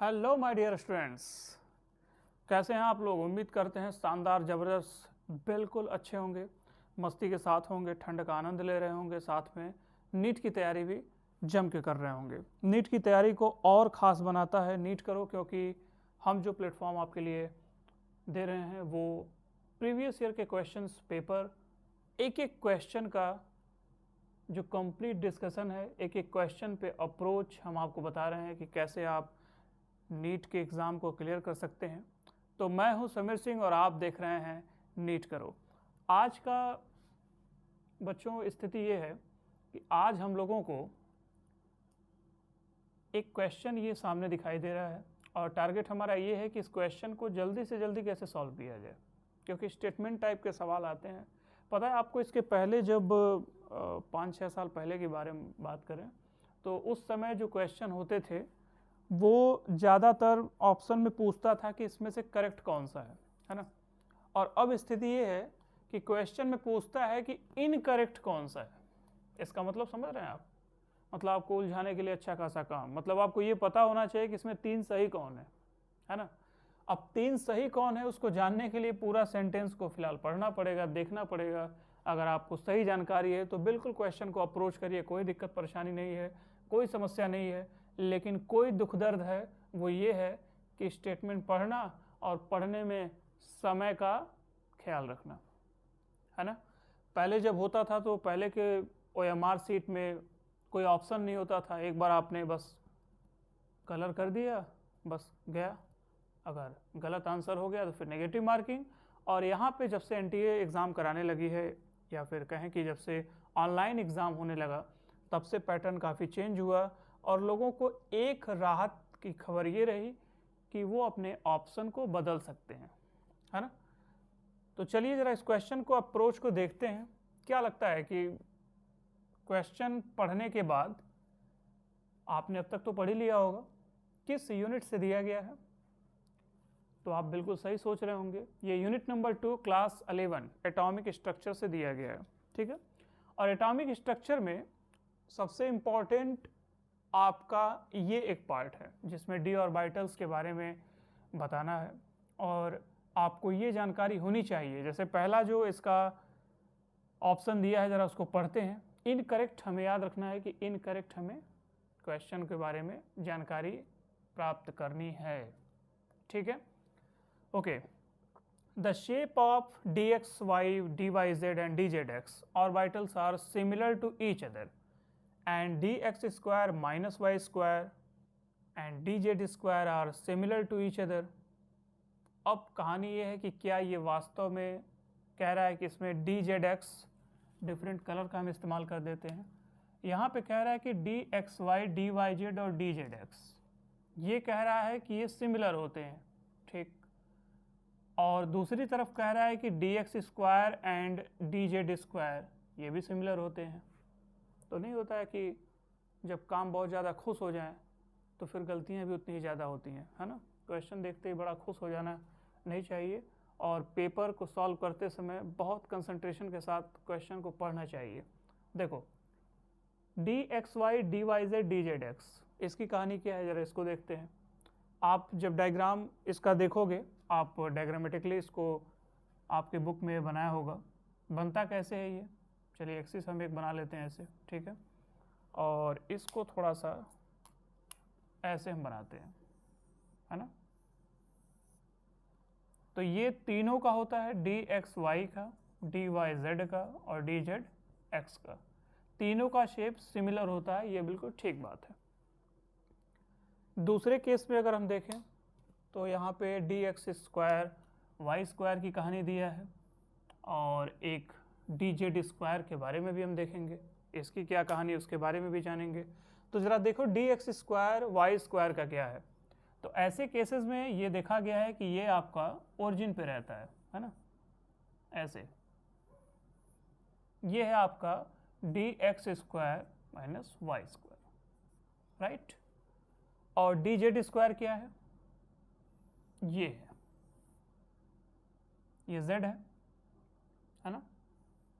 Hello my dear students, कैसे हैं आप लोग। उम्मीद करते हैं शानदार, ज़बरदस्त, बिल्कुल अच्छे होंगे, मस्ती के साथ होंगे, ठंड का आनंद ले रहे होंगे, साथ में नीट की तैयारी भी जम के कर रहे होंगे। नीट की तैयारी को और ख़ास बनाता है नीट करो, क्योंकि हम जो प्लेटफॉर्म आपके लिए दे रहे हैं वो प्रीवियस ईयर के क्वेश्चंस पेपर, एक एक क्वेश्चन का जो कंप्लीट डिस्कशन है, एक एक क्वेश्चन पे अप्रोच हम आपको बता रहे हैं कि कैसे आप नीट के एग्ज़ाम को क्लियर कर सकते हैं। तो मैं हूं समीर सिंह और आप देख रहे हैं नीट करो। आज का बच्चों स्थिति ये है कि आज हम लोगों को एक क्वेश्चन ये सामने दिखाई दे रहा है और टारगेट हमारा ये है कि इस क्वेश्चन को जल्दी से जल्दी कैसे सॉल्व किया जाए, क्योंकि स्टेटमेंट टाइप के सवाल आते हैं। पता है आपको, इसके पहले जब 5-6 साल पहले के बारे में बात करें तो उस समय जो क्वेश्चन होते थे वो ज़्यादातर ऑप्शन में पूछता था कि इसमें से करेक्ट कौन सा है ना। और अब स्थिति ये है कि क्वेश्चन में पूछता है कि इनकरेक्ट कौन सा है। इसका मतलब समझ रहे हैं आप, मतलब आपको उलझाने के लिए अच्छा खासा काम, मतलब आपको ये पता होना चाहिए कि इसमें 3 सही कौन है ना। अब 3 सही कौन है उसको जानने के लिए पूरा सेंटेंस को फिलहाल पढ़ना पड़ेगा, देखना पड़ेगा। अगर आपको सही जानकारी है तो बिल्कुल क्वेश्चन को अप्रोच करिए, कोई दिक्कत परेशानी नहीं है, कोई समस्या नहीं है। लेकिन कोई दुख दर्द है, वो ये है कि स्टेटमेंट पढ़ना और पढ़ने में समय का ख्याल रखना, है ना। पहले जब होता था तो पहले के OMR सीट में कोई ऑप्शन नहीं होता था, एक बार आपने बस कलर कर दिया, बस गया। अगर गलत आंसर हो गया तो फिर नेगेटिव मार्किंग। और यहाँ पे जब से NTA एग्ज़ाम कराने लगी है, या फिर कहें कि जब से ऑनलाइन एग्ज़ाम होने लगा, तब से पैटर्न काफ़ी चेंज हुआ और लोगों को एक राहत की खबर ये रही कि वो अपने ऑप्शन को बदल सकते हैं, है ना। तो चलिए ज़रा इस क्वेश्चन को, अप्रोच को देखते हैं। क्या लगता है कि क्वेश्चन पढ़ने के बाद आपने अब तक तो पढ़ ही लिया होगा, किस यूनिट से दिया गया है। तो आप बिल्कुल सही सोच रहे होंगे, ये unit number 2 class 11 atomic structure से दिया गया है, ठीक है। और एटॉमिक स्ट्रक्चर में सबसे इम्पॉर्टेंट आपका ये एक पार्ट है जिसमें डी ऑर्बिटल्स के बारे में बताना है और आपको ये जानकारी होनी चाहिए। जैसे पहला जो इसका ऑप्शन दिया है, ज़रा उसको पढ़ते हैं। इनकरेक्ट हमें याद रखना है कि इनकरेक्ट हमें क्वेश्चन के बारे में जानकारी प्राप्त करनी है, ठीक है। Okay, the shape of dxy, dyz and dzx orbitals are similar to each other and dx square minus y square and dz square are similar to each other। अब कहानी ये है कि क्या ये वास्तव में कह रहा है कि इसमें dzx, डिफरेंट कलर का हम इस्तेमाल कर देते हैं। यहाँ पे कह रहा है कि dxy, dyz और dzx ये कह रहा है कि ये सिमिलर होते हैं, ठीक। और दूसरी तरफ कह रहा है कि dx square and dz square ये भी सिमिलर होते हैं। तो नहीं होता है कि जब काम बहुत ज़्यादा खुश हो जाए तो फिर गलतियां भी उतनी ही ज़्यादा होती हैं, है ना। क्वेश्चन देखते ही बड़ा खुश हो जाना नहीं चाहिए और पेपर को सॉल्व करते समय बहुत कंसंट्रेशन के साथ क्वेश्चन को पढ़ना चाहिए। देखो, dxy, dyz, dzx इसकी कहानी क्या है, ज़रा इसको देखते हैं। आप जब डायग्राम इसका देखोगे, आप डायग्रामेटिकली इसको आपके बुक में बनाया होगा। बनता कैसे है ये, चलिए एक्सिस हम एक बना लेते हैं ऐसे, ठीक है। और इसको थोड़ा सा ऐसे हम बनाते हैं, है ना। तो ये तीनों का होता है, dxy का, dyz का और dzx का। तीनों का शेप सिमिलर होता है, ये बिल्कुल ठीक बात है। दूसरे केस में अगर हम देखें तो यहाँ पे dx स्क्वायर वाई स्क्वायर की कहानी दिया है और एक dz स्क्वायर के बारे में भी हम देखेंगे, इसकी क्या कहानी उसके बारे में भी जानेंगे। तो ज़रा देखो dx स्क्वायर वाई स्क्वायर का क्या है। तो ऐसे केसेस में ये देखा गया है कि ये आपका ओरिजिन पे रहता है ना। ऐसे ये है आपका dx square minus Y square, right. और dz स्क्वायर क्या है, ये है, ये z है ना।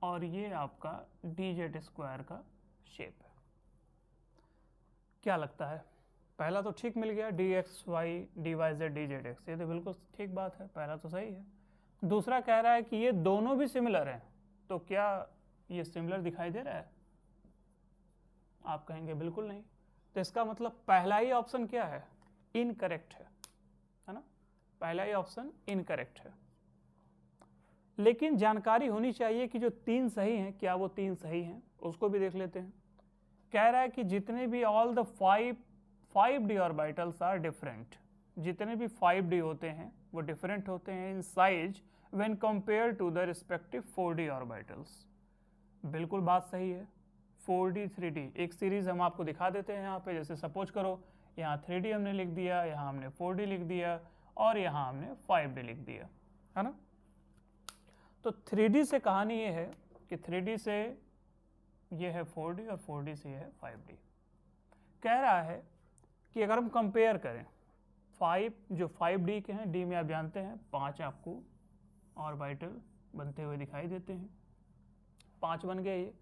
और ये आपका dz स्क्वायर का शेप है। क्या लगता है पहला तो ठीक मिल गया, D X Y D Y Z D Z X, ये तो बिल्कुल ठीक बात है, पहला तो सही है। दूसरा कह रहा है कि ये दोनों भी सिमिलर हैं, तो क्या ये सिमिलर दिखाई दे रहा है? आप कहेंगे बिल्कुल नहीं। तो इसका मतलब पहला ही ऑप्शन क्या है? इनकरेक्ट है ना, पहला ही ऑप्शन इनकरेक्ट है। लेकिन जानकारी होनी चाहिए कि जो 3 सही हैं, क्या वो 3 सही हैं, उसको भी देख लेते हैं। कह रहा है कि जितने भी all the 5d orbitals are different, जितने भी 5d होते हैं वो डिफरेंट होते हैं in size when compare to the respective 4d orbitals. बिल्कुल बात सही है। 4d 3d एक सीरीज हम आपको दिखा देते हैं यहाँ पे, जैसे सपोज करो यहाँ 3d हमने लिख दिया, यहाँ हमने 4d लिख दिया और यहाँ हमने 5d लिख दिया, है ना। तो 3d से कहानी ये है कि 3d से ये है 4d और 4d से ये है 5d। कह रहा है कि अगर हम कंपेयर करें 5 जो 5d के हैं, d में आप जानते हैं 5 आपको ऑर्बिटल बनते हुए दिखाई देते हैं, 5 बन गए ये।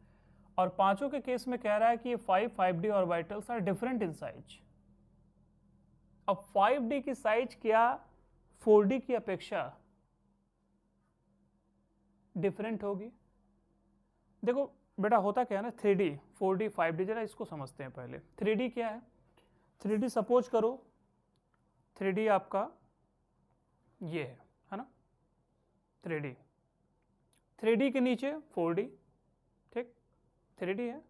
और पांचों के केस में कह रहा है कि ये 5d orbitals are different in size. अब 5d की साइज क्या 4d की अपेक्षा डिफरेंट होगी? देखो बेटा होता क्या है ना, 3d 4d 5d, जरा इसको समझते हैं पहले। 3d क्या है? 3d सपोज करो 3d आपका ये है ना, 3d के नीचे 4d, ठीक 3d है,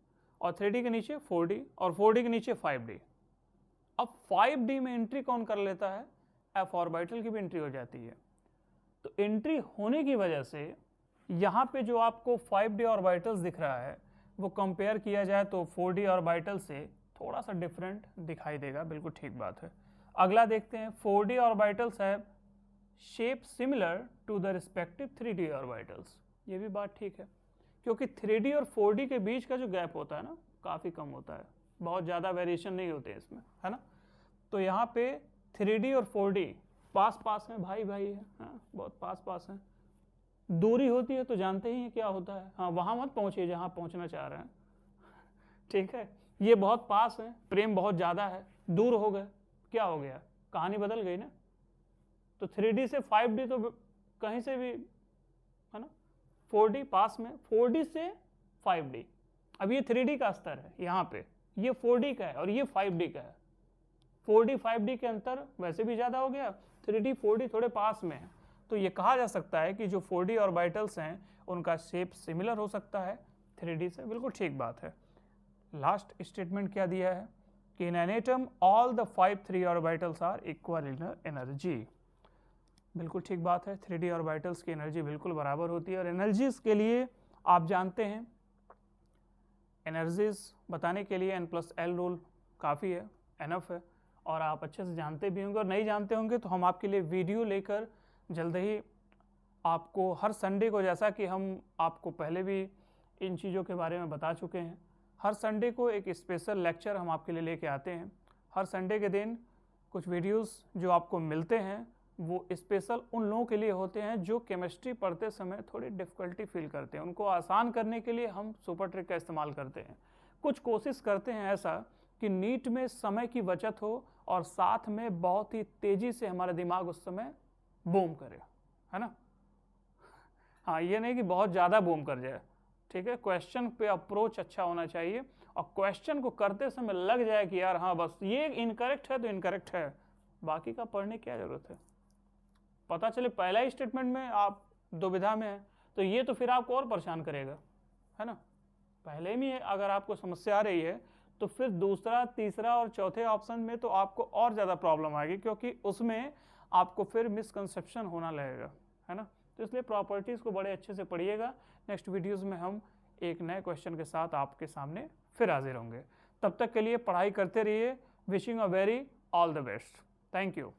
और 3d के नीचे 4d और 4d के नीचे 5d। अब 5d में एंट्री कौन कर लेता है? f ऑर्बिटल की भी एंट्री हो जाती है। तो एंट्री होने की वजह से यहाँ पे जो आपको 5d ऑर्बिटल्स दिख रहा है वो कंपेयर किया जाए तो 4d ऑर्बिटल से थोड़ा सा डिफरेंट दिखाई देगा, बिल्कुल ठीक बात है। अगला देखते हैं, 4d orbitals have shape similar to the respective 3d orbitals. ये भी बात ठीक है, क्योंकि 3d और 4d के बीच का जो गैप होता है ना काफ़ी कम होता है, बहुत ज़्यादा वेरिएशन नहीं होते इसमें, है ना। तो यहाँ पे 3d और 4d पास पास में, भाई भाई है, हाँ बहुत पास पास हैं। दूरी होती है तो जानते ही क्या होता है, हाँ वहाँ मत पहुँचिए जहाँ पहुँचना चाह रहे हैं, ठीक है। ये बहुत पास है, प्रेम बहुत ज़्यादा है, दूर हो गए, क्या हो गया, कहानी बदल गई ना। तो 3d से 5d तो कहीं से भी है ना, 4d पास में, 4d से 5d। अब ये 3d का स्तर है यहाँ पे, ये 4d का है और ये 5d का है। 4d 5d के अंतर वैसे भी ज़्यादा हो गया, 3d 4d थोड़े पास में है। तो ये कहा जा सकता है कि जो 4d ऑर्बिटल्स हैं उनका शेप सिमिलर हो सकता है 3d से, बिल्कुल ठीक बात है। लास्ट स्टेटमेंट क्या दिया है कि in an atom all the 5 3 orbitals are equal in energy. बिल्कुल ठीक बात है, 3d ऑर्बिटल्स की एनर्जी बिल्कुल बराबर होती है। और एनर्जीज के लिए आप जानते हैं, एनर्जीज बताने के लिए n+l रूल काफ़ी है, एनफ है, और आप अच्छे से जानते भी होंगे, और नहीं जानते होंगे तो हम आपके लिए वीडियो लेकर जल्द ही आपको हर संडे को, जैसा कि हम आपको पहले भी इन चीज़ों के बारे में बता चुके हैं, हर संडे को एक स्पेशल लेक्चर हम आपके लिए लेके आते हैं। हर संडे के दिन कुछ वीडियोस जो आपको मिलते हैं वो स्पेशल उन लोगों के लिए होते हैं जो केमिस्ट्री पढ़ते समय थोड़ी डिफ़िकल्टी फील करते हैं, उनको आसान करने के लिए हम सुपर ट्रिक का इस्तेमाल करते हैं। कुछ कोशिश करते हैं ऐसा कि नीट में समय की बचत हो और साथ में बहुत ही तेज़ी से हमारा दिमाग उस समय बूम करे, है ना। हाँ, ये नहीं कि बहुत ज़्यादा बूम कर जाए, ठीक है। क्वेश्चन पे अप्रोच अच्छा होना चाहिए और क्वेश्चन को करते समय लग जाए कि यार हाँ बस ये इनकरेक्ट है तो इनकरेक्ट है, बाकी का पढ़ने की क्या ज़रूरत है। पता चले पहला ही स्टेटमेंट में आप दुविधा में हैं तो ये तो फिर आपको और परेशान करेगा, है ना। पहले में अगर आपको समस्या आ रही है तो फिर दूसरा, तीसरा और चौथे ऑप्शन में तो आपको और ज़्यादा प्रॉब्लम आएगी, क्योंकि उसमें आपको फिर मिसकंसेप्शन होना लगेगा, है ना। तो इसलिए प्रॉपर्टीज़ को बड़े अच्छे से पढ़िएगा। नेक्स्ट वीडियोज़ में हम एक नए क्वेश्चन के साथ आपके सामने फिर हाजिर होंगे। तब तक के लिए पढ़ाई करते रहिए। Wishing a very all the best. Thank you.